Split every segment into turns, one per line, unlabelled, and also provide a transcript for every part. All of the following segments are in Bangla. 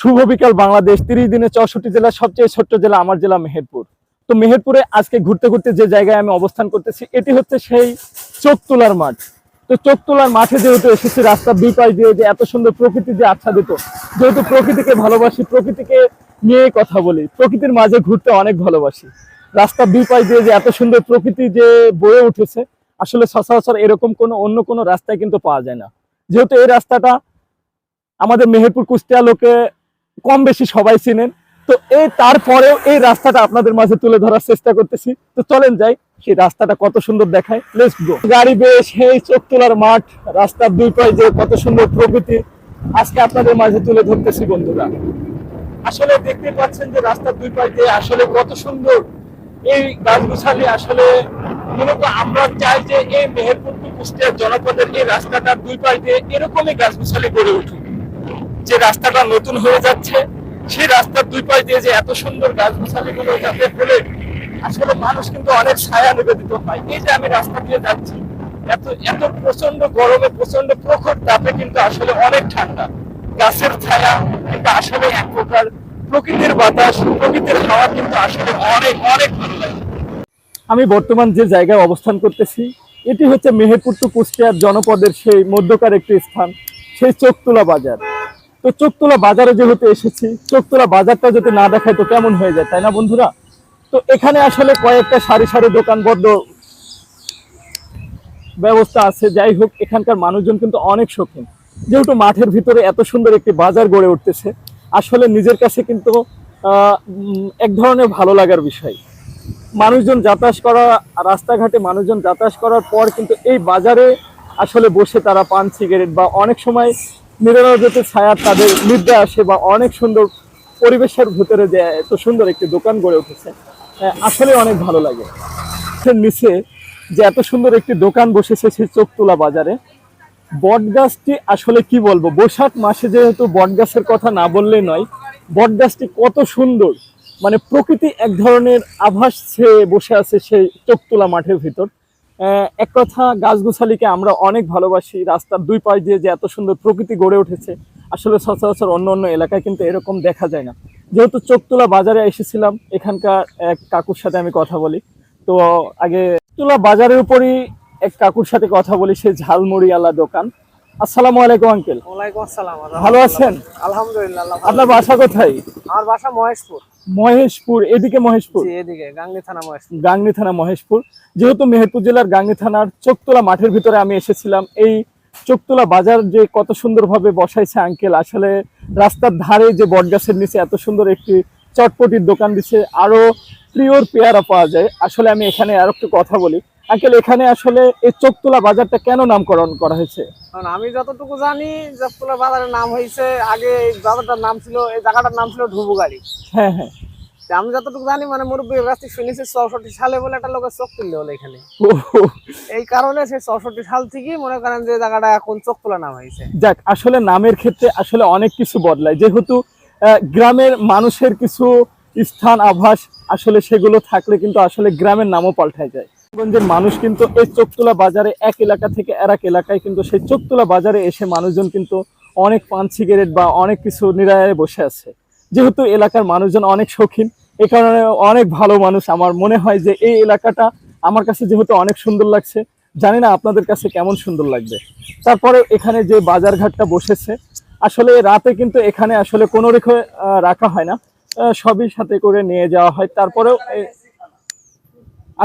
শুভ বিকাল বাংলাদেশ। 30 দিনে 64 জেলা, সবচেয়ে ছোট্ট জেলা আমার জেলা মেহেরপুর। তো মেহেরপুরে আজকে ঘুরতে ঘুরতে যে জায়গায় আমি অবস্থান করতেছি এটি হচ্ছে সেই চোখ তোলার মাঠ। তো চোখ তোলার মাঠে যেহেতু এসেছি, রাস্তার দুই পাশ দিয়ে যে এত সুন্দর প্রকৃতি যে আচ্ছাদিত, যেহেতু প্রকৃতিকে ভালোবাসি, প্রকৃতিকে নিয়ে কথা বলি, প্রকৃতির মাঝে ঘুরতে অনেক ভালোবাসি। রাস্তার দুই পাশ দিয়ে যে এত সুন্দর প্রকৃতি যে বয়ে উঠেছে, আসলে সচরাচর এরকম অন্য কোনো রাস্তায় কিন্তু পাওয়া যায় না। যেহেতু এই রাস্তাটা আমাদের মেহেরপুর কুষ্টিয়া লোকে কম বেশি সবাই চিনেন, তো তারপরেও এই রাস্তাটা আপনাদের মাঝে তুলে ধরার চেষ্টা করতেছি। তো চলেন যাই, সেই রাস্তাটা কত সুন্দর দেখায়। Let's go. গাড়ি বেশ সেই চোখ তোলার মাঠ, রাস্তার দুই পাশে যে কত সুন্দর প্রকৃতি আজকে আপনাদের মাঝে তুলে ধরতেছি বন্ধুরা। আসলে দেখতে পাচ্ছেন যে রাস্তার দুই পাশে দিয়ে আসলে কত সুন্দর এই গাছগুছালি। আসলে মূলত আমরা চাই যে এই মেহেরপুর কুষ্টিয়া জনপদের এই রাস্তাটার দুই পাশ দিয়ে এরকমই গাছগুছালি গড়ে উঠুক। যে রাস্তাটা নতুন হয়ে যাচ্ছে, সেই রাস্তার দুই পাশ দিয়ে যে এত সুন্দর গাছগাছালি গুলো যাতে ফেলে আসলে মানুষ কিন্তু অনেক ছায়া নিবেদিত হয়। এই যে আমি রাস্তা দিয়ে যাচ্ছি, এত এত প্রচন্ড গরমে, প্রচন্ড প্রখর তাপে কিন্তু আসলে অনেক ঠান্ডা। গাছের ছায়া কিন্তু আসলে এক প্রকার প্রকৃতির বাতাস, প্রকৃতির হাওয়া কিন্তু আসলে অনেক অনেক ভালো লাগে। আমি বর্তমান যে জায়গায় অবস্থান করতেছি এটি হচ্ছে মেহেরপুর টু কুষ্টিয়ার জনপদের সেই মধ্যকার একটি স্থান, সেই চোখতোলা বাজার। তো চোখতোলা বাজারে যেহেতু এসেছি, চোখতোলা বাজারটা যদি না দেখায় তো কেমন হয়ে যায়, তাই না বন্ধুরা? তো এখানে আসলে কয়েকটা সারি সারি দোকানবদ্ধ ব্যবস্থা আছে। যাই হোক, এখানকার মানুষজন কিন্তু অনেক শৌখিন। যেহেতু মাঠের ভিতরে এত সুন্দর একটি বাজার গড়ে উঠতেছে, আসলে নিজের কাছে কিন্তু এক ধরনের ভালো লাগার বিষয়। মানুষজন যাতায়াত করা, রাস্তাঘাটে মানুষজন যাতায়াত করার পর কিন্তু এই বাজারে আসলে বসে তারা পান সিগারেট বা অনেক সময় নিরবতা ছায়া তাদের নিদ্রা আসে, বা অনেক সুন্দর পরিবেশের ভিতরে যে এত সুন্দর একটি দোকান গড়ে উঠেছে, আসলে অনেক ভালো লাগে। নিচে যে এত সুন্দর একটি দোকান বসেছে সেই চোখতোলা বাজারে, বটগাছটি আসলে কি বলবো, বৈশাখ মাসে যেহেতু বটগাছের কথা না বললেই নয়। বটগাছটি কত সুন্দর, মানে প্রকৃতি এক ধরনের আভাস ছেয়ে বসে আছে সেই চোখতোলা মাঠের ভিতর। এক কথা, গাছগুছালিকে আমরা অনেক ভালোবাসি। রাস্তার দুই পাশ দিয়ে যে এত সুন্দর প্রকৃতি গড়ে উঠেছে, আসলে সচরাচর অন্য অন্য এলাকায় কিন্তু এরকম দেখা যায় না। যেহেতু চোখতোলা বাজারে এসেছিলাম, এখানকার এক কাকুর সাথে আমি কথা বলি। তো আগে চোখতোলা বাজারের উপরই এক কাকুর সাথে কথা বলি, সেই ঝালমুড়িওয়ালা দোকান। আসসালামু আলাইকুম আঙ্কেল।
ওয়ালাইকুম আসসালাম।
ভালো আছেন?
আলহামদুলিল্লাহ।
আপনার বাসা কোথায়?
আমার বাসা মহেশপুর।
মহেশপুর, এদিকে মহেশপুর?
জি, এদিকে গাংনী থানা মহেশপুর।
গাংনী থানা মহেশপুর। যেহেতু মেহেরপুর জেলার গাংনী থানার চোখতোলা মাঠের ভিতরে আমি এসেছিলাম, এই চোখতোলা বাজার যে কত সুন্দরভাবে বসাইছে আঙ্কেল। আসলে রাস্তার ধারে যে বটগাছের নিচে এত সুন্দর একটি চটপটির দোকান দিচ্ছে, আরো প্রিয়র পেয়ারা পাওয়া যায়। আসলে আমি এখানে আর একটু কথা বলি আঙ্কেল, এখানে আসলে এই চোখতোলা বাজারটা কেন নামকরণ করা হয়েছে?
কারণ আমি যতটুকু জানি, চোখতোলা বাজারের নাম হয়েছে, আগে এই বাজারটার নাম ছিল, এই জায়গাটার নাম ছিল ঢুবুগাড়ি।
হ্যাঁ হ্যাঁ,
আমি যতটুকু জানি, মানে মুরব্বীর কাছ থেকে শুনেছি 64 সালে বলে একটা লোকের চোখ তুললে হলো এখানে। এই কারণে সেই 64 সাল থেকেই মনে করেন যে জায়গাটা এখন চোখতোলা নাম হয়েছে।
যাক, আসলে নামের ক্ষেত্রে আসলে অনেক কিছু বদলায়। যেহেতু গ্রামের মানুষের কিছু স্থান আভাস আসলে সেগুলো থাকলে কিন্তু আসলে গ্রামের নামও পাল্টায় যায়। গঞ্জের মানুষ কিন্তু এই চোখতোলা বাজারে এক এলাকা থেকে আর এক এলাকায় কিন্তু সেই চোখতোলা বাজারে এসে মানুষজন কিন্তু অনেক পান সিগারেট বা অনেক কিছু নিরায়ে বসে আছে। যেহেতু এলাকার মানুষজন অনেক শৌখিন, এই কারণে অনেক ভালো মানুষ। আমার মনে হয় যে এই এলাকাটা আমার কাছে যেহেতু অনেক সুন্দর লাগছে, জানি না আপনাদের কাছে কেমন সুন্দর লাগবে। তারপরে এখানে যে বাজারঘাটটা বসেছে, আসলে রাতে কিন্তু এখানে আসলে কোনো রেখে রাখা হয় না, সবই সাথে করে নিয়ে যাওয়া হয়। তারপরেও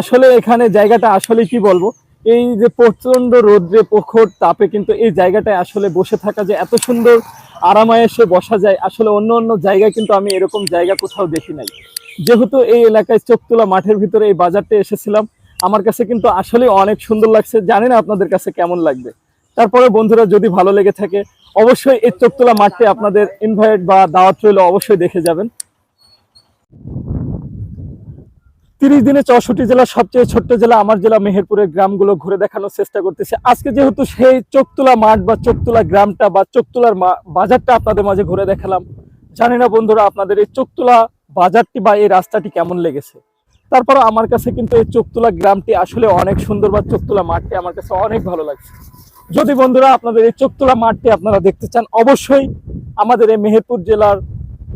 আসলে এখানে জায়গাটা আসলে কি বলবো, এই যে প্রচন্ড রোদ্রে প্রখর তাপে কিন্তু এই জায়গাটায় আসলে বসে থাকা যে এত সুন্দর আরামায়েসে বসা যায়, আসলে অন্য অন্য জায়গায় কিন্তু আমি এরকম জায়গা কোথাও দেখি নাই। যেহেতু এই এলাকায় চোখতোলা মাঠের ভিতরে এই বাজারটা এসেছিলাম, আমার কাছে কিন্তু আসলে অনেক সুন্দর লাগছে। জানি না আপনাদের কাছে কেমন লাগবে। তারপরে বন্ধুরা, যদি ভালো লেগে থাকে অবশ্যই এই চোখতোলা মাঠটি আপনাদের ইনভাইট বা দাওয়াত রইল, অবশ্যই দেখে যাবেন। 30 দিনে 64 জেলা, সবচেয়ে ছোট্ট জেলা আমার জেলা মেহেরপুরের গ্রামগুলো ঘুরে দেখানোর চেষ্টা করতেছে আজকে। যেহেতু সেই চোখতোলা মাঠ বা চোখতোলা গ্রামটা বা চোখতোলার বাজারটা আপনাদের মাঝে ঘুরে দেখালাম, জানি না বন্ধুরা আপনাদের এই চোখতোলা বাজারটি বা এই রাস্তাটি কেমন লেগেছে। তারপর আমার কাছে কিন্তু এই চোখতোলা গ্রামটি আসলে অনেক সুন্দর, বা চোখতোলা মাঠটি আমার কাছে অনেক ভালো লাগছে। যদি বন্ধুরা আপনাদের এই চোখতোলা মাঠটি আপনারা দেখতে চান, অবশ্যই আমাদের এই মেহেরপুর জেলার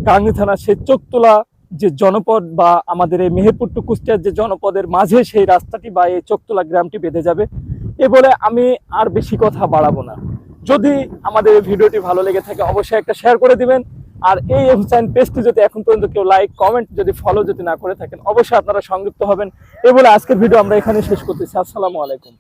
গাংনী থানা সেই চোখতোলা যে জনপদ বা আমাদের এই মেহেরপুর টু কুষ্টিয়ার যে জনপদের মাঝে সেই রাস্তাটি বা এই চোখতোলা গ্রামটি বেঁধে যাবে। এ বলে আমি আর বেশি কথা বাড়াবো না। যদি আমাদের এই ভিডিওটি ভালো লেগে থাকে অবশ্যই একটা শেয়ার করে দিবেন। আর এই হুসাইন পেজটি যদি এখন পর্যন্ত কেউ লাইক কমেন্ট যদি ফলো যদি না করে থাকেন অবশ্যই আপনারা সংযুক্ত হবেন। এ বলে আজকের ভিডিও আমরা এখানে শেষ করতেছি। আসসালামু আলাইকুম।